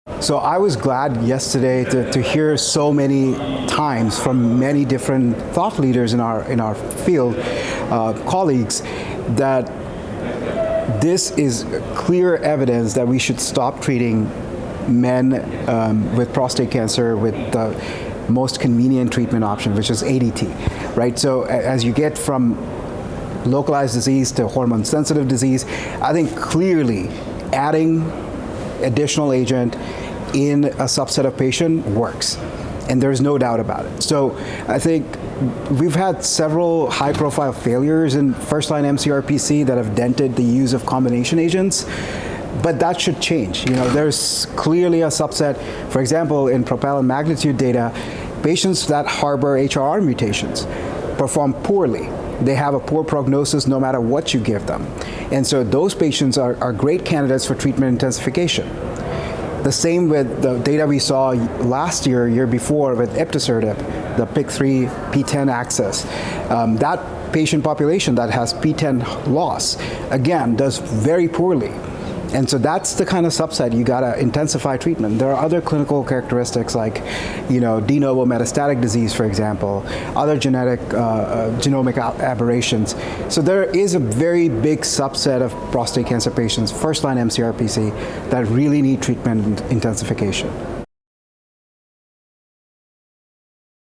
So I was glad yesterday to hear so many times from many different thought leaders in our field, colleagues, that this is clear evidence that we should stop treating men with prostate cancer with the most convenient treatment option, which is ADT, right? So as you get from localized disease to hormone-sensitive disease, I think clearly adding additional agent in a subset of patient works, and there's no doubt about it. So I think we've had several high-profile failures in first-line mCRPC that have dented the use of combination agents, but that should change. You know, there's clearly a subset, for example, in PROpel and magnitude data, patients that harbor HRR mutations perform poorly. They have a poor prognosis no matter what you give them. And so those patients are great candidates for treatment intensification. The same with the data we saw last year before with iptasertib, the PIK3 PTEN axis. That patient population that has PTEN loss, again, does very poorly. And so that's the kind of subset you gotta intensify treatment. There are other clinical characteristics like, de novo metastatic disease, for example, other genetic genomic aberrations. So there is a very big subset of prostate cancer patients, first-line mCRPC, that really need treatment intensification.